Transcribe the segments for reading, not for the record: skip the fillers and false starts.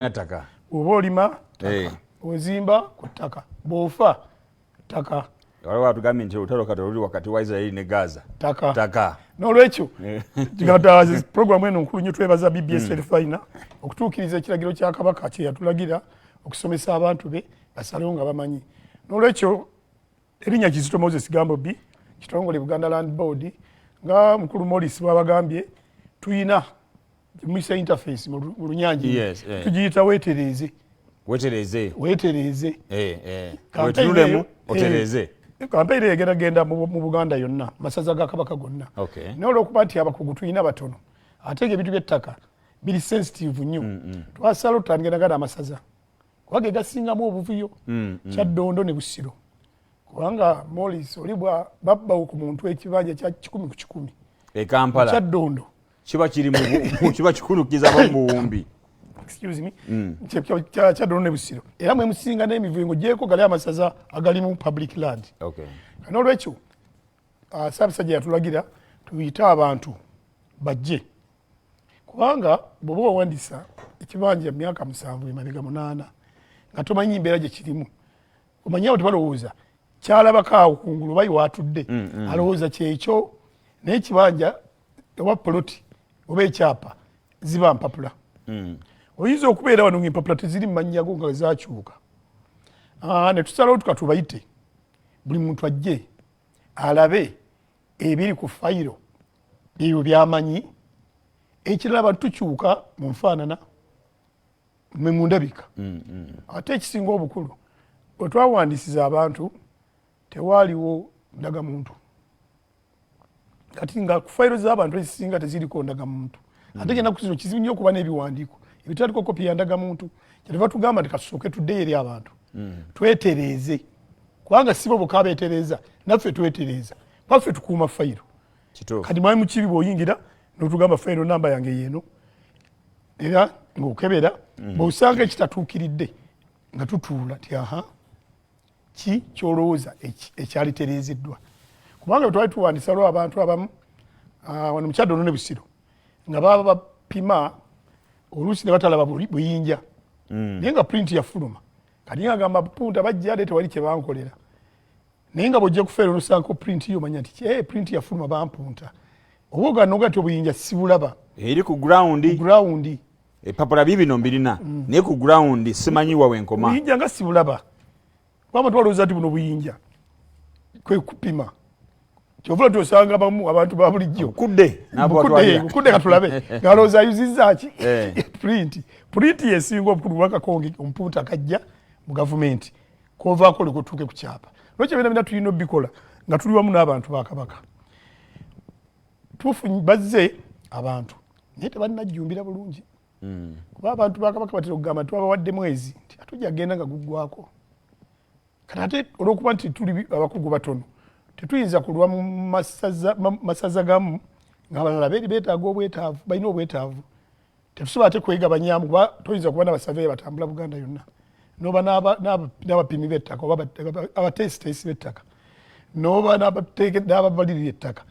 Nataka. Oba olima ttaka. Ozimba ku ttaka. Bw'ofa ttaka. Waliwo atugambye nti olutalo kati luli wakati wa Israeli ne Gaza. Ttaka. N'olwekyo tigata programu eno nkulu nnyo twebaza BBS Terefayina okutuukiriza ekiragiro kya Kabaka kye yatulagira okusomesa abantu be basalewo nga bamanyi. N'olwekyo erinnya Kizito Moses Gambobbi kitongole Buganda Land Board nga mukulu Morris bw'abagambye tuyina muyisa interface mu Lunyanji tugiyita weetereze. Wetunulemu otereze. Kampeyini egeragenda mu Buganda yonna masaza ga Kabaka gonna. N'olwokuba nti abakugu tuyina batono ate ebintu by'ettaka biri sensitive nnyo twasala otutandikira amasaza kuba ge gasingamu obuvuyo Kyaddondo ne Busiro kubanga Morris oli babba ku muntu ekibanja kya 10 ku 10 e Kampala Kyaddondo kiba kiri mu kiba kikunukiza mu excuse me Kyaddondo ne Busiro era mwe musinga n'emivuyo ngo gyeko gali amasaza agali mu public land. N'olwekyo Ssaabasajja yatulagira tuyita abantu bajje kubanga bw'oba wawandisa ekibanja myaka 7 emabega 8 nga tomanyi mbeera gye kirimu omanyi abo tebalowooza kyalabako awo kungulu bayi watudde alowooza kyekyo naye ekibanja oba poloti oba ekyapa ziba mpapula. Oyinza okubeera wano ng'empapula teziri mu mannya go nga zakyuka ne tusalawo tukatubayite buli muntu ajje alabe ebiri ku fayiro ebyo byamanyi ekirala abantu tukyuka mu nfaanana mwe mu ndabika. Ate ekisinga obukulu bwe twawandisiza abantu tewaaliwo ndagamuntu kati nga ku fayiro z'abantu ezisinga teziriko ndagamuntu ate ennaku zino kizibu nnyo okuba n'ebiwandiiko ebitaliko kopi ya ndagamuntu kyeteva tugamba nti kasooke tuddeyo eri abantu twetereeze kubanga si bo bokka beetereeza naffe twetereeza kwaffe tukuuma fayiro kati mwami mukibi bw'oyingira n'otugamba fayiro namba yange yeeno era ng'okebera bw'osanga ekitatuukiridde nga tutuula ti ki kyolowooza ekyalitereezeddwa kubanga bwe twali tuwandisa lwa abantu abamu wano mu Kyaddondo ne Busiro nga baba bapima oluusi ne batalaba buyinja naye nga purinti yafuluma kati ngagamba punta bajja ate tewali kye bankolera naye nga bw'ojja kufeera nosangako purinti yo omanya nti purinti yafuluma bampunta oba oganoga nti obuyinja sibulaba eri ku gurawundi epapula bibino mbirina naye ku gurawundi simanyiwa wenkoma obuyinja nga sibulaba kubanga twalowooza nti buno buyinja kwe kupima kyovula tosanga bamu abantu ba bulijjo kudde katulabe ngalowooza ayuzizza ki purinti yesinga obukulu bwakakonge omupunta kajja mu gavumenti kovaako lekutuuke ku kyapa lwekyo bina tulina obikola nga tuli wamu n'abantu ba Kabaka bazze abantu naye tebalinajjumbira bulungi kuba abantu ba Kabaka batera okugamba nti babawadde mwezi nti atujja genda nga guggwako kati ate olw'okuba nti tuli abakugu batono tetuyinza kulwa mu masaza gamu ng'abalala beetaaga obwetaavu balina obwetaavu tetusobola ate kwegabanyamu kuba toyinza kuba n'abasaveeya batambula Buganda yonna noba n'abapimi b'ettaka oba abateesiteesi b'ettaka noba n'ababalirira ettaka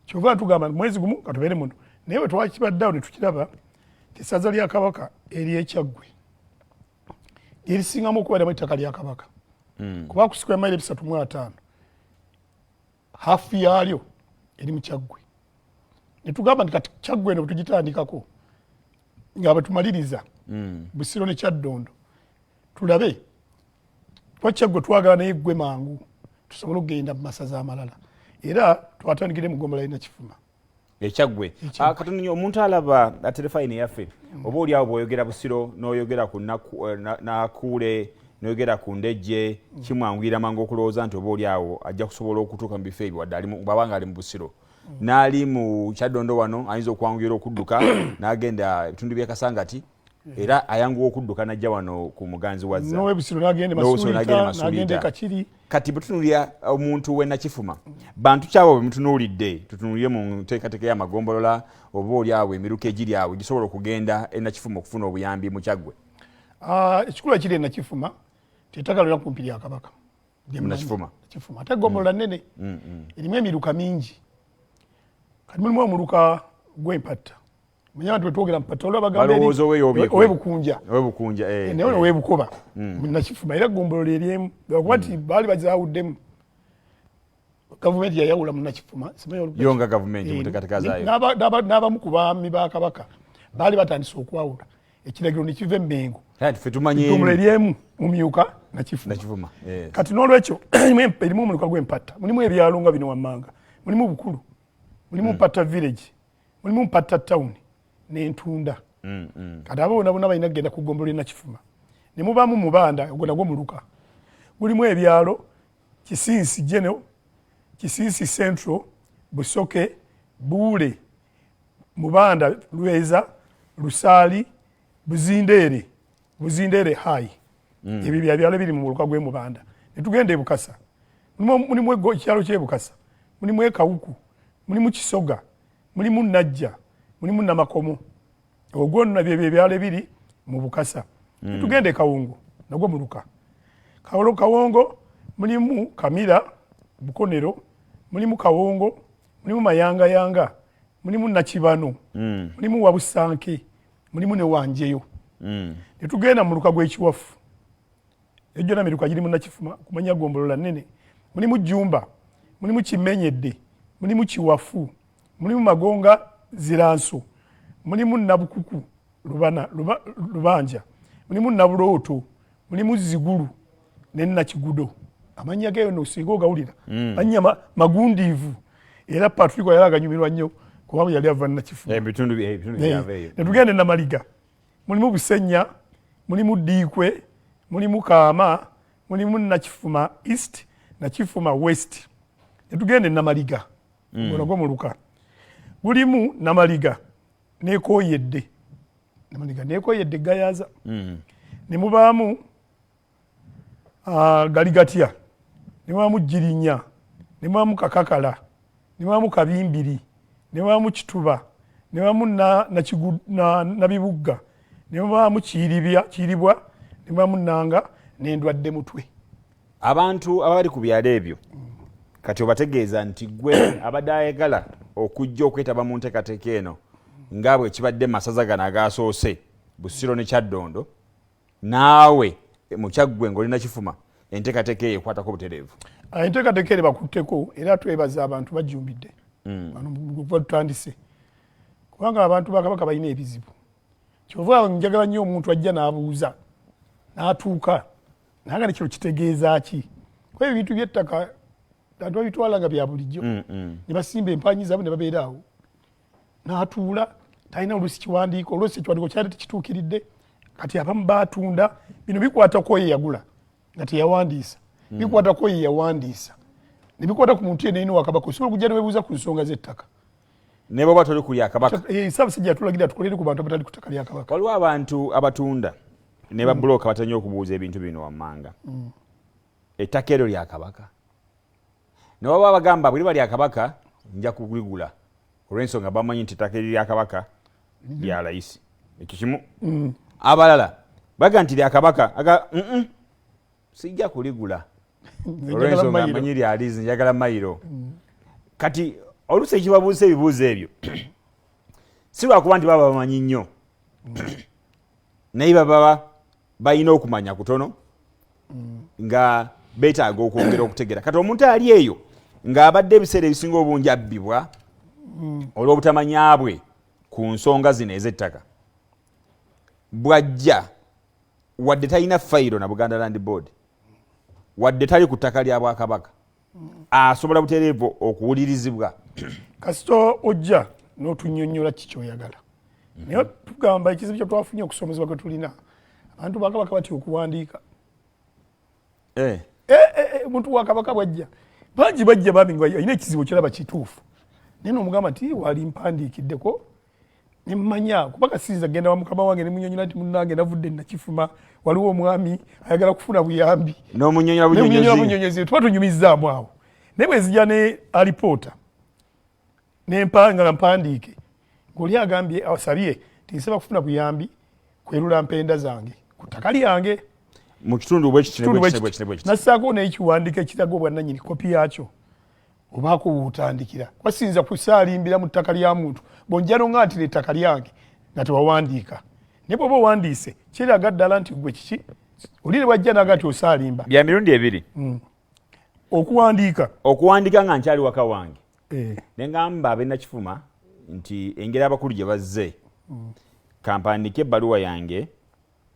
kyova tugamba mwezi gumu nga tubeere muno naye bwe twakibaddeawo ne tukiraba essaza lya Kabaka ery'Ekyaggwe lyerisingamu okubeeramu ettaka lya Kabaka kuba ku sikweya mayiro 305 hafu yaalyo eri mu Kyaggwe ne tugamba nti kati Kyaggwe eno bwe tugitandikako nga bwe tumaliriza Busiro ne Kyaddondo tulabe kuba Kyaggwe twagala naye ggwe mangu tusobole okugenda mu masaza amalala era twatandikire mu Ggombolola Nakifuma Ekyaggwe katono omuntu alaba Terefayina yaffe oba oli awo bw'oyogera Busiro n'oyogera ku Nakuule n'oyogera ku Ndejje kimwanguyira mangu okulowooza nti oba oli awo ajja kusobola okutuuka mu bifo ebyo wadde bw'abanga ali mu Busiro n'ali mu Kyaddondo wano ayinza okwanguyira okudduka n'agenda ebitundu by'e Kasangati era ayanguwa okudduka n'ajja wano ku Muganzi wazza Busiro n'agenda Kakiri. Kati bwe tutunuulira omuntu w'e Nakifuma bantu kyabo bwe mutunuulidde tutunuulire mu nteekateeka y'amagombolola oba oli awo emiruka egiri awo gisobola okugenda e Nakifuma okufuna obuyambi mu Kyaggwe. Ekikulu ekiri e Nakifuma ettaka lirina kumpi lya Kabaka Nakifuma ate Ggombolola nnene erimu emiruka mingi kati mulimu omuluka gw'Empatta manya nti twogera mpata olwa bagambye owebukunja naye owebukoba nakifuma era ggombolola eryemu lwakuba baali bazaawuddemu gavumenti yayawula munakifuma yonga gavumenti muteekateeka zaayo n'abamu ku baami ba Kabaka baali batandise okwawula ekiragiro ne kiva Emmengo ggombolola eryemu mumyuka nakifuma kati n'olwekyo erimu omuluka gw'empatta mulimu ebyalo nga bino wammanga mulimu Bukulu mulimu Mpatta village mulimu Mpatta town n'Entunda kati abo bonna balina kugenda ku ggombolola nakifuma ne mubaamu Mubanda ogwo nagwo muluka mulimu ebyalo Kisinsi General Kisinsi Central Busoke Buule Mubanda Lweza Lusaali Buzindere High ebyo byalo biri mu muluka gwe Mubanda netugenda e Bukasa mulimu ekyalo ky'e Bukasa mulimu e Kawuku mulimu Kisoga mulimu Najja mulimu Namakomo ogwo nabyo byalo biri mu Bukasa netugenda e Kawungo nagwo muluka Kawongo mulimu Kamira Bukonero mulimu Kawongo mulimu Mayanga mulimu Nakibano mulimu Wabusanke mulimu ne Wanjeyo netugenda muluka gw'Ekiwafu ejjo na miruka giri mu nakifuma kumanya ggombolola nnene mulimu Jumba mulimu Kimenyedde mulimu Kiwafu mulimu Magonga Ziranso mulimu Nabukuku Lubanja mulimu Nabulooto mulimu Zigulu ne Nakigudo amanya geyo no singo gawulira anya magundivu era Patrick yali aganyumirwa nnyo kuba yali ava nakifuma ebitundu byaveyo netugende na Maliga mulimu Busenya mulimu Diikwe mulimu Kaama mulimu Nakifuma East Nakifuma West netugende na Maliga ngolagwo muluka mulimu Namaliga nekoyedde Namaliga nekoyedde gayaza ne mubaamu Galigatya ne mubaamu Jirinya ne mubaamu Kakakala ne mubaamu Kabimbiri ne mubaamu Kituba ne mubaamu Nabibugga ne mubaamu Kiribwa ne mubaamu Nanga n'Endwadde Mutwe. Abantu abali ku byalo ebyo kati obategeeza nti gwe abadde ayagala okujja okwetaba mu nteekateeka eno nga bwe kibadde masaza gano agaasoose Busiro ne Kyaddondo naawe mu Kyaggwe ng'olina Kifuma enteekateeka eyo ekwatako butereevu. Enteekateeka eri bakutteko era twebaza abantu bajumbidde kuba tutandise kubanga abantu ba Kabaka balina ebizibu kyova njagala nnyo omuntu ajja n'abuuza n'atuuka naga nekiro kitegeeza ki kuba ebintu by'ettaka abantu babitwala nga bya bulijjo ne basimba empanyi zaabwe ne babeera awo n'atuula talina oluusi kiwandiiko oluusi ekiwandiiko kyali tekituukiridde kati abamu baatunda bino bikwatako ye yagula nga teyawandiisa bikwatako ye yawandiisa ne bikwata ku muntu yenna wa Kabaka osobola okujja ne weebuuza ku nsonga z'ettaka ne bw'oba toli ku lya Kabaka Ssaabasajja yatulagira tukolere ku bantu abatali ku ttaka lya Kabaka. Waliwo abantu abatunda ne babulooka batannyo okubuuza ebintu bino wammanga ettaka eryo lya Kabaka ne baba bagamba bwe liba lya Kabaka nja kuligula olw'ensonga bamanyi nti ettaka lya Kabaka lya layisi ekyo kimu abalala baga nti lya Kabaka sijja kuligula olw'ensonga amanyi lya liizi njagala mayiro kati oluusi ekibabuusa ebibuuzo ebyo si lwakuba nti baba bamanyi nnyo naye baba balina okumanya kutono nga beetaaga okwongera okutegera kati omuntu ali eyo ng'abadde ebiseera ebisinga obungi abbibwa olw'obutamanya bwe ku nsonga zino ez'ettaka bw'ajja wadde talina fayiro na Buganda Land Board wadde tali ku ttaka lya Bwakabaka asobola butereevu okuwulirizibwa kasito ojja n'otunnyonnyola kikyoyagala naye tugamba ekizibu kye twafunye okusomezebwa kwe tulina abantu ba Kabaka batya okuwandiika omuntu wa Kabaka bwajja bangi bajja bami nga alina ekizibu kiraba kituufu naye n'omugamba nti wali mpandiikiddeko ne mmanya kubanga sinza genda wa mukama wange ne munnyonnyola nti munnange navudde Nakifuma waliwo omwami ayagala kufuna buyambi n'omunnyonnyola bunnyonnyozi tuba tunyumizzaamu awo naye bwe nzija ne alipoota nempanga mpandiike ng'oli agambye asabye tinsaba kufuna buyambi kwerula mpenda zange ku ttaka lyange mu kitundu bwekityo nassaako n'ekiwandiiko ekiraga obwannannyini kopi yaakyo obaako wootandikira kwasinza kusaalimbira mu ttaka lya muntu bw'onja nonga nti ettaka lyange nga tewawandiika naye bw'oba owandiise kiraga ddala nti gwe kiki olire wajja naga nti osaalimba bya mirundi ebiri okuwandiika nga nkyali waka wange ne ngamba ab'Ennakifuma nti engeri abakulu gye bazze kampandike ebbaluwa yange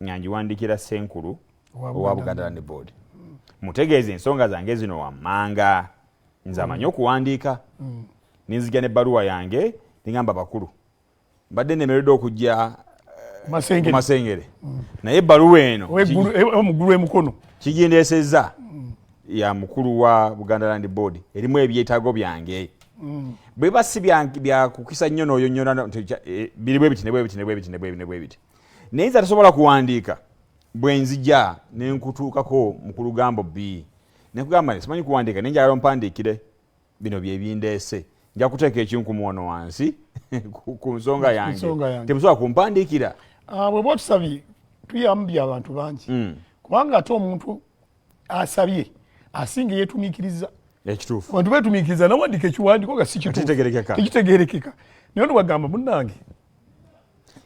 nga ngiwandiikira Ssenkulu owa Buganda Land Board mutegeeze ensonga zange zino wammanga nze amanyi okuwandiika ninzija n'ebbaluwa yange ningamba bakulu mbadde nemeredde okujja ku Masengere naye ebbaluwa eno omugulu emukono kigindeesezza ya mukulu wa Buganda Land Board erimu ebyetaago byange bwe basi byakukisa nnyo n'oyo nnyona biri bwe biti ne bwe biti ne bwe biti ne bwe biti ne bwe biti naye nze tasobola kuwandiika bwe nzija ne nkutuukako mukulu Gambobbi ne kugamba simanyi kuwandiika naye njagala ompandiikire bino bye bindeese nja kuteeka ekinkumu ono wansi ku nsonga yange temusobola kumpandiikira bwe bwotusabye tuyambye abantu bangi kubanga ate omuntu asabye asinga yeetumiikiriza ekituufu abantu beetumiikiriza nawandiika ekiwandiiko nga si kitegeerekeka naye ono bagamba munnange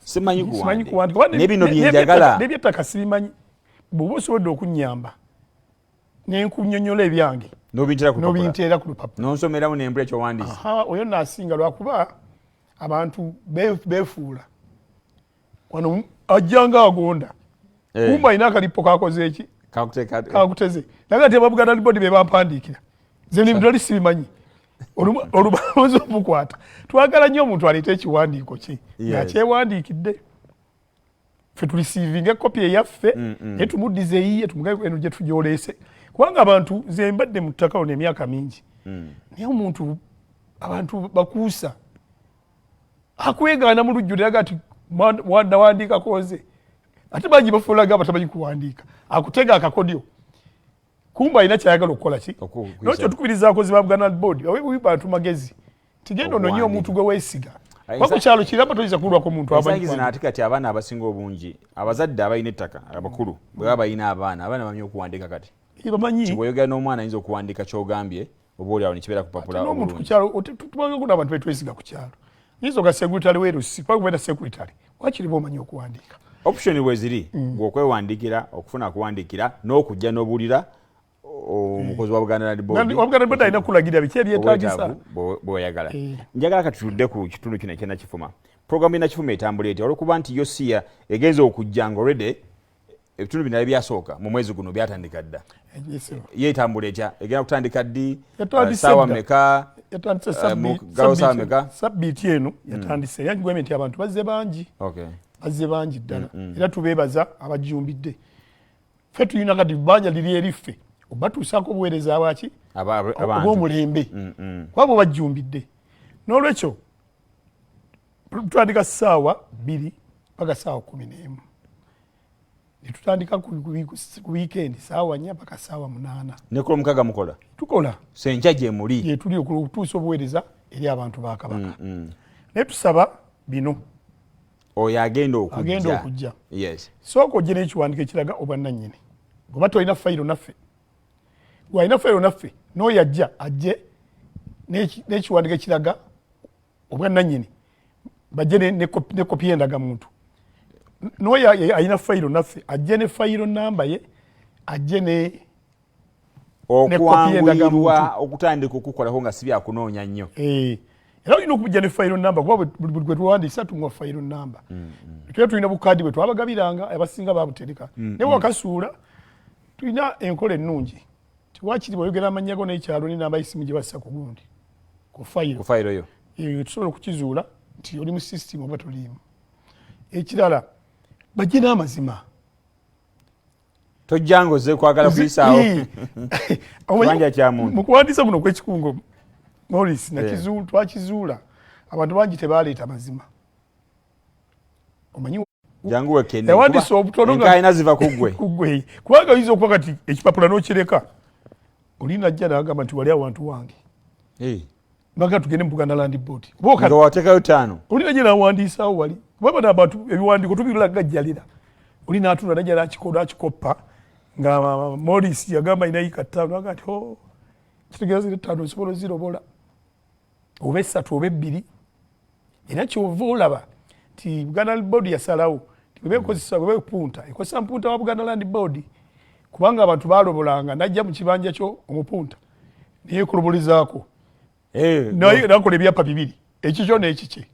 simanyi kuwandiika naye bino byenjagala n'ebyettaka sibimanyi bw'oba osobodde okunnyamba nenkunnyonnyola ebyange n'obinteera ku lupapula nonsomeramu nembula ekyowandiise oyo naasinga lwakuba abantu beefuula wano ajjanga agonda kumba alina akalipo kakoze eki kakuteze naga nti Buganda Land Board be bampandiikira nze nebintu ali sibimanyi olubalonzi omukwata twagala nnyo omuntu aleeta ekiwandiiko kye yakyewandiikidde ffe tulisiivinga ekopi eyaffe naye tumuddize eyiye tumugabe eno gye tugyoleese kubanga abantu nze mbadde mu ttaka ono emyaka mingi naye omuntu abantu bakuusa akwegaana mu lujjuliro aga ti nawandiikako nze ate bangi bafuulaga abatamanyi kuwandiika akutega akakodyo kumba alina kyayagala okukola ki nokyo tukubiriza abakozi ba Buganda Land Board bawe bantu magezi tigenda ononye omuntu gwe weesiga wakukyalo kiramba toyinza kulwako omuntu ati kati abaana abasinga obungi abazadde abalina ettaka abakulu bwe baba balina abaana bamanyi okuwandiika kati bamanyi bweyogera n'omwana ayinza okuwandiika kyogambye oba oliawo nekibeera kupapula omuntu kukyalo tubagakuna abantu betwesiga ku kyalo yinza oga sekuritale weerusi kwakubenda sekuritale wakiri bomanyi okuwandiika option bwe ziri ng'okwewandiikira okufuna kuwandiikira n'okujja n'obuulira omukozi wa Buganda Land Board alina kulagirira biki ebyetaagisa bw'oyagala njagala katutudde ku kitundu kino eky'Ennakifuma programu y'Ennakifuma etambula etya olwokuba nti Yosia egenza okujja nga already ebitundu binala byasooka mu mwezi guno byatandika dda ye etambula etya egenda kutandika ddi saawa meka saawa meka sabbiiti eno yatandise yangigweme nti abantu bazze bangi ddala era tubeebaza abajumbidde ffe tulina kati bbanja liri eriffe obatuusaako obuweereza bwaki obw'omulembe kwabo bajjumbidde n'olwekyo tutandika ssaawa 2 paka ssaawa 11 netutandika ku wiikendi ssaawa 4 paka ssaawa 8 ne ku Lwomukaga mukola tukola senkya gye muli yetuli okutuusa obuweereza eri abantu ba Kabaka naye tusaba bino oyo agenda okujja sooka ojje n'ekiwandiiko ekiraga obwannannyini oba tolina fayiro naffe gwalina fayiro naffe n'oyo ajje n'ekiwandiiko ekiraga obwannannyini bajje ne kopi y'endagamuntu n'oyo alina fayiro naffe ajje ne fayiro namba ye ajje ne okuwanguyirwa okutandika okukolako nga si byakunoonya nnyo era olina okujja ne fayiro namba kuba bwe tuwandiisa tumuwa fayiro namba era tulina bukaadi bwe twabagabiranga abasinga babutereka naye wakasuula tulina enkola ennungi tiwakiri bweyogera amannya go n'ekyalo n'enamba y'essimu gye bassa ku gundi ku fayiro yo tusobola okukizuula nti oli mu sisitimu oba toliimu ekirala bajje n'amazima tojja ngoze kwagala kuyisaawo kubanja kyamuntu mu kuwandiisa muno okwekikungo Morris twakizuula abantu bangi tebaaleeta mazima omanyi jangu wekene yawandiisa obutono nga ziva kuggwe kubanga oyinza okuba kati ekipapula n'okireka olina ajja n'agamba nti wali awantu wange baga tugende mu Buganda Land Board nga wateekayo 5 olina gye nawandiisaawo wali kubaba n'abantu ebiwandiiko tubirulagajjalira olina atunda najja nakikoppa nga Morris yagamba ina yika 5 aga nti kitegeeza 5 osobola ozirobola oba 3 oba 2 era kyova olaba ti Buganda Land Board yasalawo tibekozesa punta ekosa mpunta wa Buganda Land Board kubanga abantu balobolanga najja mu kibanja kyo omupunta niye kulubulizaako naye nakola ebyapa bibiri ekikyo n'ekiki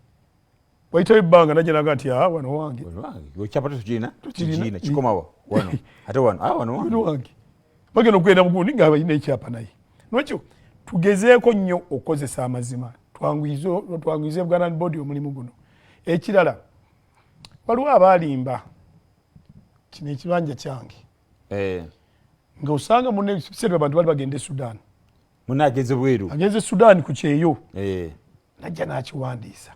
waita ebbanga najja naga nti wano wange wekyapa tukirina kikomawa wano ate wano wange bagenda okugenda mugundi nga balina ekyapa naye nokyo tugezeeko nnyo okukozesa amazima twanguyize Buganda Land Board omulimu guno. Ekirala waliwo abalimba kino ekibanja kyange nga osanga munebiseera abantu bali bagenda e Sudan munageze bweru ageze Sudan ku kyeyo najja nakiwandiisa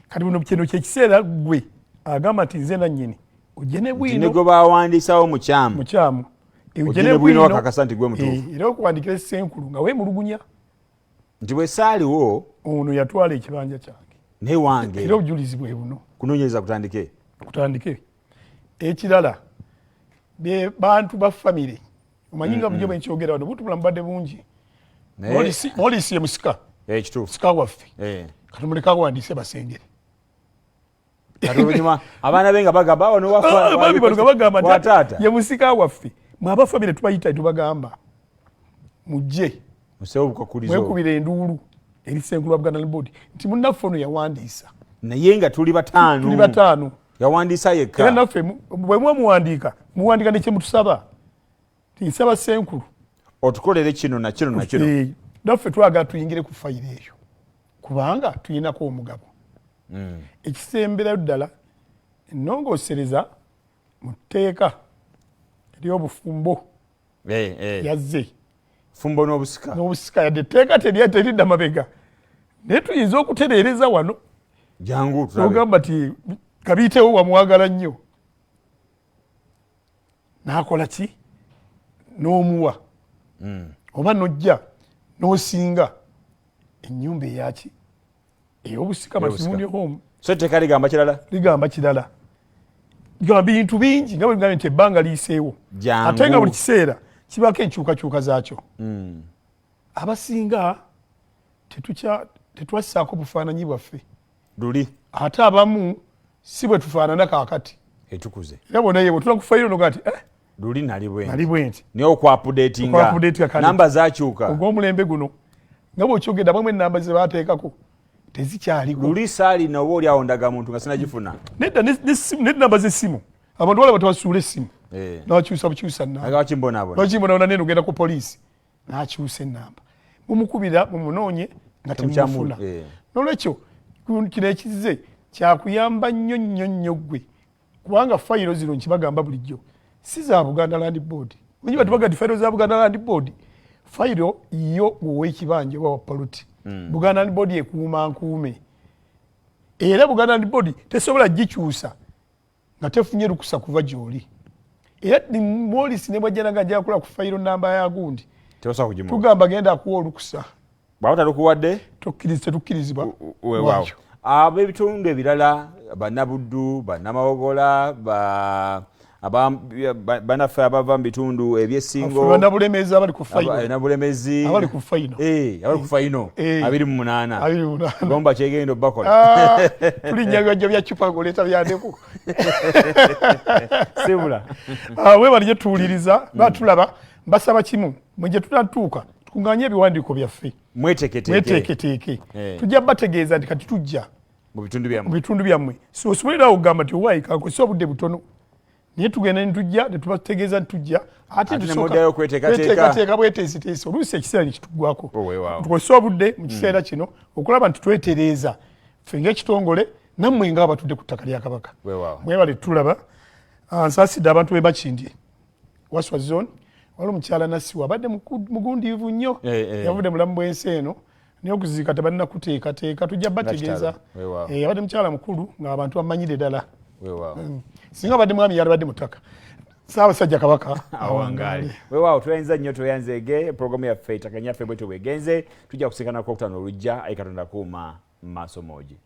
kati buno kino kyekiseera gwe agamba nti nze nannyini ojene bwino go bawandiisawo mukyamu ojene bwino wakakasa nti gwe mutuufu era okuwandikira essenkulu nga weemulugunya nti bwe saaliwo ono yatwala ekibanja kyange naye wange era obujulizi bwe buno kunoonyereza kutandike. Ekirala be bantu ba famire omanyi nga bujo bwenkyogera wano butubula mbadde bungi molisi ye musika ekituufu sika waffe kati muleka awandiise basengere olunyuma abaana be nga bagamba bagamba nti ye musika waffe mwe abafamire tubayita tubagamba mujje mwekubira enduulu eri ssenkulu wa Buganda Land Board nti munnaffe ono yawandiisa naye nga tuli bataano yawandiisa yekka era naffe bwe muwandiika ne kyemutusaba tinsaba ssenkulu otukolere kino na kino naffe twagala tuyingire ku fayiro eyo kubanga tulinako omugabo ekisemberayo ddala ennongoosereza mu tteeka ery'obufumbo yazze fumbo n'obusika yadde etteeka teridda mabega naye tuyinza okutereereza wano jangu ogamba ti kabiyitewo wamwagala nnyo n'akola ki n'omuwa oba nojja n'osinga ennyumba eyaki ey'obusika matrimony home so etteeka ligamba kirala gamba bintu bingi nga bwe bigambye nti ebbanga liyiseewo ate nga buli kiseera kibaako enkyukakyuka zaakyo abasinga tetwassaako bufaananyi bwaffe luli ate abamu si bwe tufaanana kaakati etukuze era bona yewe tunakufayiro noga nti luli nali bwenti naye okwapudetinga namba zakyuka ogw'omulembe guno nga bw'okyogedde abamu ennamba ze baateekako tezikyaliko luli saalina oba oli awo ndaga muntu nga sinagifuna nedda n'ennamba z'essimu abantu balaba tebasuula essimu n'akyusa bukyusa nnabakimbonabona nene ogenda ku poliisi n'akyusa ennamba mumukubira mumunoonye nga temumufuna n'olwekyo kino ekizize kyakuyamba nnyo nnyo nnyo ggwe kubanga fayiro zino nkibagamba bulijjo si za Buganda Land Board wenyi batubaga nti fayiro za Buganda Land Board fayiro yo ow'ekibanja oba wapaloti Buganda Land Board ekuuma nkuume era Buganda Land Board tesobola gikyusa nga tefunye lukusa kuva gy'oli era mwolisi ne bwajja naga ajja kula ku fayiro namba ya gundi tugamba genda akuwa olukusa bwaba talukuwadde tetukkirizibwa ab'ebitundu ebirala bannabuddu bannamawogola banaffe abava mu bitundu ebyessingo bannabulemezi abali ku fayino 28 gomba kyegenda obbakola tulinnya byajja bya cupa ngoleeta byandeku sibula webalije tuwuliriza batulaba mbasaba kimu mwenje tunatuuka tukunganye ebiwandiiko byaffe mweteeketeeke tujja bategeeza nti kati tujja mu bitundu byammwe so osobolera okugamba nti owaayikankozesa obudde butono naye tugenda nitujja netubategeeza ntujja ate kweteekateeka bweteesiteesi oluusi ekiseera nekituggwako tukozesa obudde mu kiseera kino okulaba nti twetereeza ffe ng'ekitongole nammwe nga abatudde ku ttaka lya Kabaka mwebale tulaba nsaasidde abantu be bakindi Waswa zone wali omukyala Nasiwa abadde mugundiivu nnyo yavudde mulamu bw'ensi eno naye okuziika tebalinakuteekateeka tujja bategeeza abadde mukyala mukulu nga abantu bamanyire ddala singa badde mwami yalibadde mutaka Ssaabasajja Kabaka awangaale weewaawo tweyanza nnyo tweyanzeege programu yaffe ettaka yaffe bwe tubwegenze tujja kusinkana ku Okutaano olujja ayi Katonda kuuma mu maaso moogi